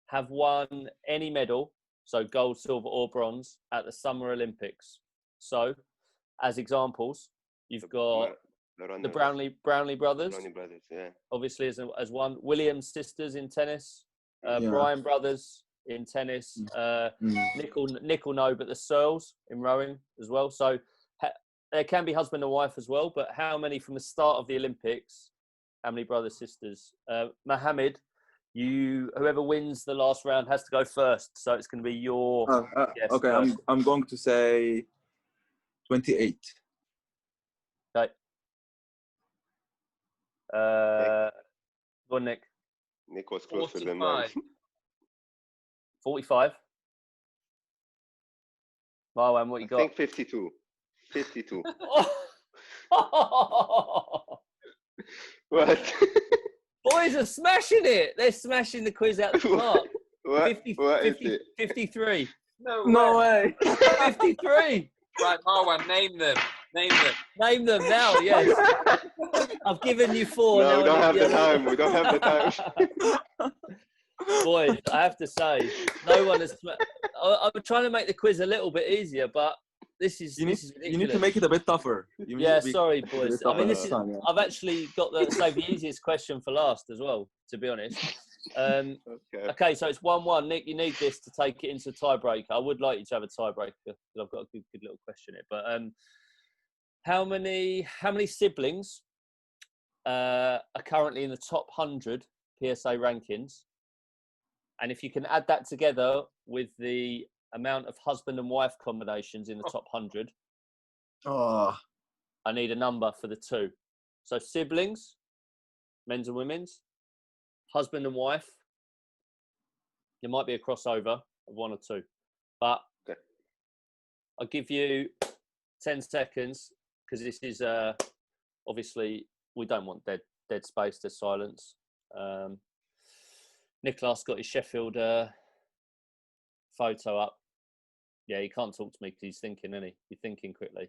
have won any medal, so gold, silver, or bronze, at the Summer Olympics? So, as examples, you've got the Brownlee brothers. Brownlee brothers, yeah. Obviously, as one. Williams sisters in tennis. Bryan brothers in tennis. Nick will know, but the Searles in rowing as well. So, there can be husband and wife as well. But how many from the start of the Olympics? How many brothers, sisters? Mohamed, whoever wins the last round has to go first. So it's going to be your guess. Okay, I'm going to say 28. Okay. Go on, Nick. Nick was closer than mine. 45. Marwan, what you got? I think 52. 52. What? Boys are smashing it. They're smashing the quiz out the park. What? 50, What 50, is it? 53. No way. 53. Right, Marwan, name them. Name them now, yes. I've given you 4. No, now we don't have the other. time. We don't have the time. Boys, I have to say, no one has. I'm trying to make the quiz a little bit easier, but this is ridiculous. You need to make it a bit tougher. Sorry, boys. I mean, Yeah. I've actually got save the easiest question for last as well, to be honest. Okay, so it's 1-1. Nick, you need this to take it into tiebreaker. I would like you to have a tiebreaker because I've got a good little question here. But how many siblings are currently in the top 100 PSA rankings? And if you can add that together with the amount of husband and wife combinations in the top 100, I need a number for the 2. So siblings, men's and women's, husband and wife. There might be a crossover of 1 or 2, but okay. I'll give you 10 seconds because this is obviously we don't want dead space to silence. Nicholas got his Sheffield photo up. Yeah, he can't talk to me because he's thinking, isn't he? He's thinking quickly.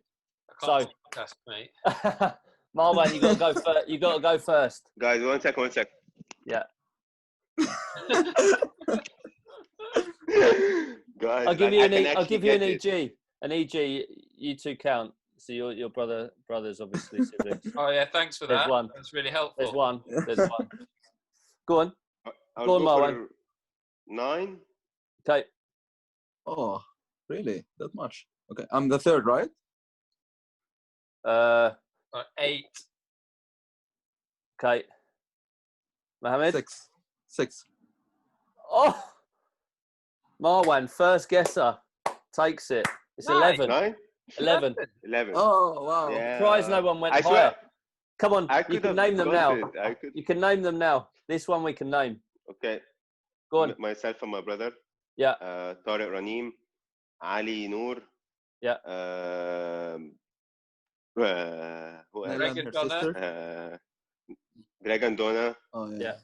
I can't podcast, mate. Marwan, you got to go first. You got to go first. Guys, one sec. Yeah. Guys, I'll give you an EG. An EG. You 2 count. So your brothers obviously siblings. Oh yeah, thanks for that. There's one. That's really helpful. There's one. Go on. I'll go on, go Marwan. for 9. Okay. Oh, really? That much? Okay, I'm the 3rd, right? 8. Okay. Mohamed? 6. Oh, Marwan, first guesser, takes it. It's 11. 9? 11. 11. Oh, wow. Yeah. Surprised no one went I higher. swear, Come on, you can name them now. You can name them now. This one we can name. Okay. Go on. Myself and my brother. Yeah. Tariq Raneem, Ali Noor. Yeah. Who else? Greg and Jonah. Greg and Donna. Oh, yeah.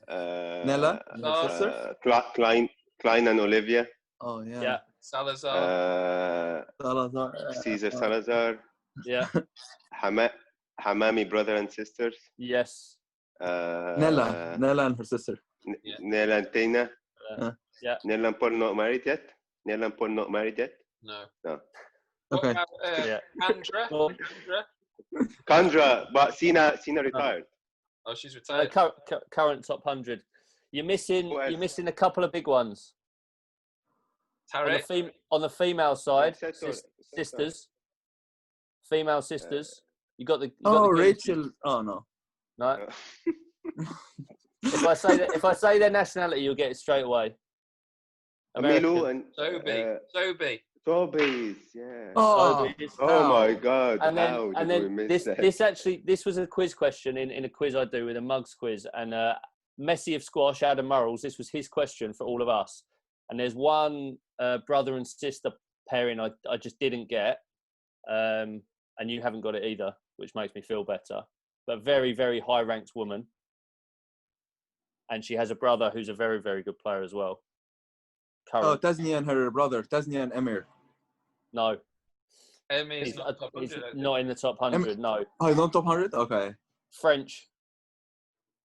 Nella, her sister? Klein and Olivia. Oh, yeah. Yeah. Salazar. Salazar. Caesar Salazar. Yeah. Hamami, brother and sisters. Yes. Nella and her sister. Nella and Tina. Yeah. Nella and Paul not married yet? No. Okay. Kandra? But Sina retired. Oh, she's retired. Current top 100. You're missing a couple of big ones. Tarek? On the female side, sisters. Female sisters. You got the Rachel. Oh, no. No. If I say their nationality, you'll get it straight away. Milu and Toby's, yeah. Oh my God! And then this was a quiz question in a quiz I do with a mugs quiz, and Messi of squash, Adam Murrells. This was his question for all of us, and there's one brother and sister pairing I just didn't get, and you haven't got it either, which makes me feel better. But very, very high ranked woman, and she has a brother who's a very, very good player as well. Oh, Tasnia and her brother, Tasnia and Emir. No. Emir He's not top 100. not in the top 100, no. Oh, he's not top 100? Okay. French.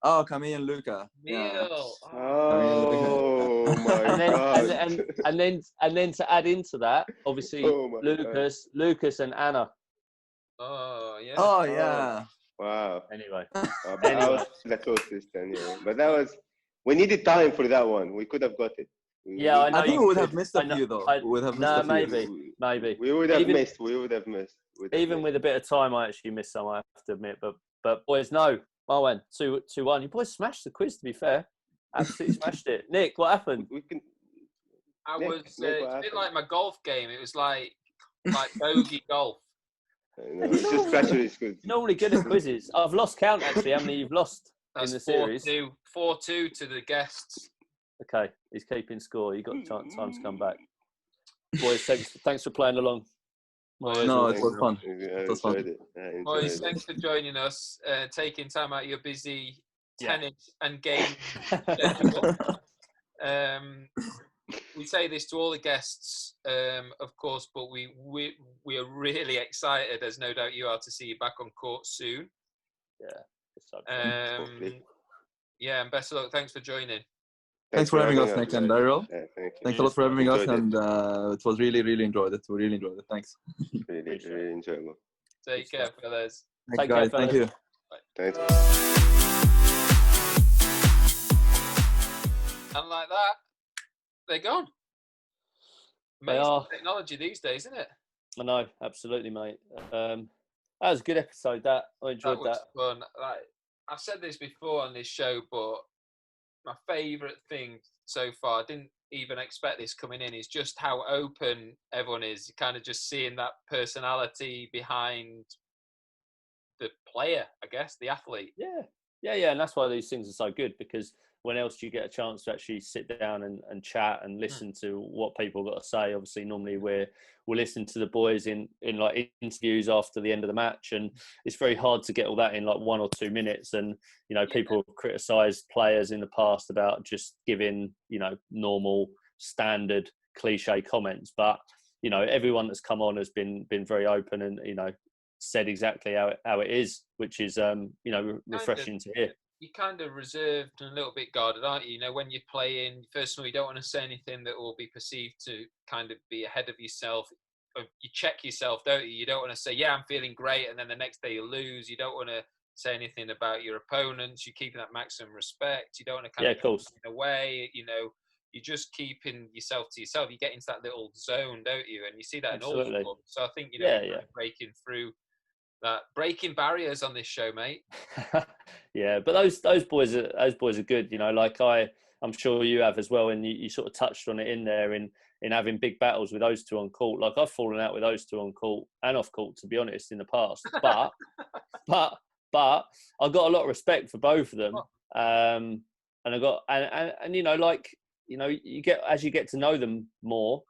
Oh, Camille and Luca. Yeah. Oh my God. And then to add into that, obviously Lucas and Anna. Oh yeah. Oh yeah. Wow. Anyway. That was the closest anyway. But that was, we needed time for that one. We could have got it. Yeah, I know. I think we would have missed a few though. We would have missed a few. Maybe. We would have missed. We would have missed. Even with a bit of time, I actually missed some, I have to admit. But boys, no. Marwan, 2-1. You boys smashed the quiz, to be fair. Absolutely smashed it. Nick, what happened? It's a bit like my golf game. It was like bogey golf. I know, it's just pressure is good. Normally good at quizzes. I've lost count, actually, how many you've lost. in the series. 4-2 to the guests. Okay, he's keeping score. You got time to come back, boys. Thanks for playing along. No, it was fun. It was fun. Boys, thanks for joining us, taking time out of your busy tennis and game schedule. We say this to all the guests, of course, but we are really excited, as no doubt you are, to see you back on court soon. Yeah. Yeah, and best of luck. Thanks for joining. Thanks for having us, Nick and Daryl. Yeah, thank you. Thanks a lot for having us, and it was really enjoyed it. We really enjoyed it. Thanks. Really enjoyable. Take care, fellas. Thanks, guys. Thank you. Thanks. And like that, they're gone. Amazing technology these days, isn't it? I know, absolutely, mate. That was a good episode. I enjoyed that. Fun. Like, I've said this before on this show, but my favourite thing so far, I didn't even expect this coming in, is just how open everyone is. Kind of just seeing that personality behind the player, I guess, the athlete. Yeah, and that's why these things are so good, because when else do you get a chance to actually sit down and chat and listen to what people got to say? Obviously, normally we'll listen to the boys in like interviews after the end of the match, and it's very hard to get all that in like 1 or 2 minutes. And people have criticised players in the past about just giving normal standard cliche comments, but everyone that's come on has been very open and said exactly how it is, which is refreshing to hear. You're kind of reserved and a little bit guarded, aren't you? When you're playing, first of all, you don't want to say anything that will be perceived to kind of be ahead of yourself. You check yourself, don't you? You don't want to say, yeah, I'm feeling great, and then the next day you lose. You don't want to say anything about your opponents. You're keeping that maximum respect. You don't want to kind of give anything away. You're just keeping yourself to yourself. You get into that little zone, don't you? And you see that in all sports. So I think, breaking through that, breaking barriers on this show, mate. Yeah, but those boys are good. I'm sure you have as well, and you sort of touched on it in there in having big battles with those two on court. Like, I've fallen out with those two on court and off court, to be honest, in the past. But I've got a lot of respect for both of them. And I got you get, as you get to know them more,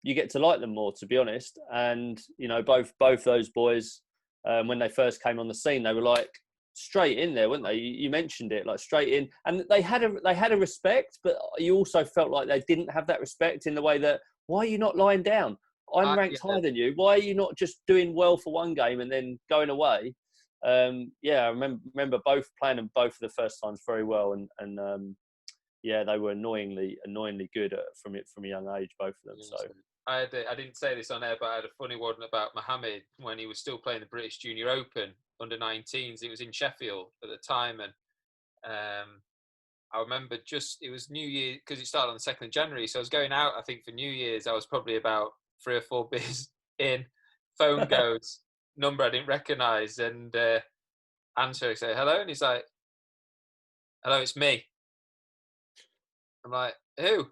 you get to like them more, to be honest. And both those boys, when they first came on the scene, they were like straight in there, weren't they? You mentioned it, like straight in, and they had a respect, but you also felt like they didn't have that respect in the way that, why are you not lying down? I'm ranked higher than you. Why are you not just doing well for one game and then going away? I remember both playing them both for the first times very well, and they were annoyingly good from a young age, both of them. So I didn't say this on air, but I had a funny one about Mohamed when he was still playing the British Junior Open under 19s. It was in Sheffield at the time, and I remember it was New Year, because it started on the 2nd of January. So I was going out, I think, for New Year's. I was probably about 3 or 4 beers in. Phone goes, number I didn't recognise, and answer, I say, hello, and he's like, hello, it's me. I'm like, who?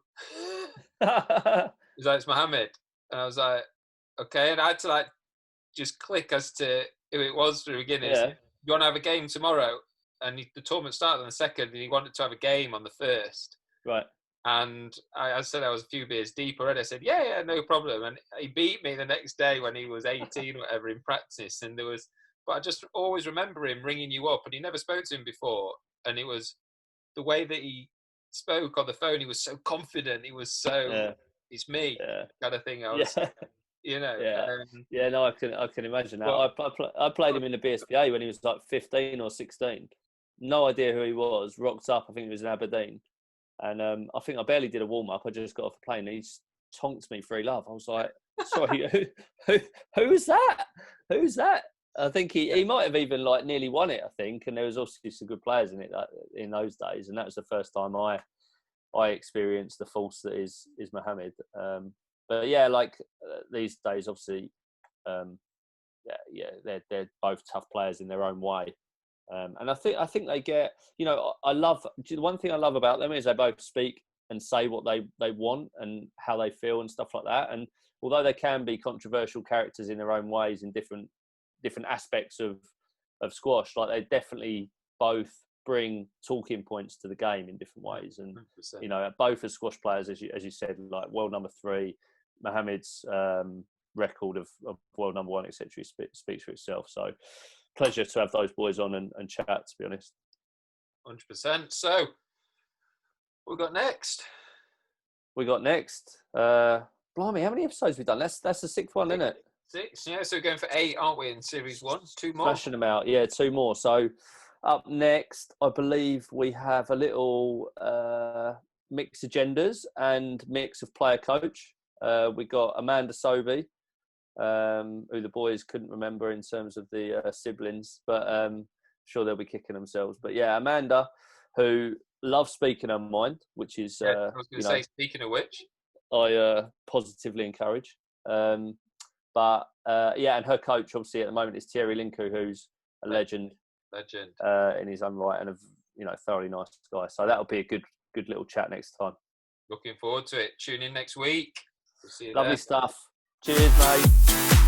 He's like, it's Mohamed. And I was like, okay. And I had to just click as to who it was from the beginning. Yeah. You want to have a game tomorrow? And the tournament started on the 2nd, and he wanted to have a game on the 1st. Right. And I said I was a few beers deep already. I said, yeah, no problem. And he beat me the next day when he was 18 or whatever in practice. And but I just always remember him ringing you up, and he never spoke to him before. And it was the way that he spoke on the phone. He was so confident. He was so, it's me kind of thing. I was, no, I can imagine that. Well, I played him in the BSPA when he was like 15 or 16. No idea who he was. Rocked up. I think he was in Aberdeen. And I think I barely did a warm-up. I just got off the plane, and he tonked me free love. I was like, sorry, who's that? Who's that? I think he might have even nearly won it, I think. And there was also some good players in it in those days. And that was the first time I experienced the force that is Mohamed. But these days, obviously, they're both tough players in their own way. And I think they get, one thing I love about them is they both speak and say what they want and how they feel and stuff like that. And although they can be controversial characters in their own ways in different aspects of squash, they definitely both bring talking points to the game in different ways. And 100%. you know, both as squash players, as you said, like world number 3, Mohamed's record of world number 1, etc., speaks for itself. So pleasure to have those boys on and chat, to be honest. 100%. So what we got next? Blimey, how many episodes have we done? That's the 6th one, isn't it? 6, yeah. So we're going for 8, aren't we, in series 1? 2 more. Smashing them out, yeah, 2 more. So up next, I believe we have a little mix agendas and mix of player coach. We got Amanda Sobey, who the boys couldn't remember in terms of the siblings, but I'm sure they'll be kicking themselves. But yeah, Amanda, who loves speaking her mind, which is I was going to say, speaking of which, I positively encourage. But and her coach obviously at the moment is Thierry Linku, who's a legend in his own right, and a thoroughly nice guy. So that'll be a good little chat next time. Looking forward to it. Tune in next week. We'll see you Lovely there. stuff. Cheers, mate.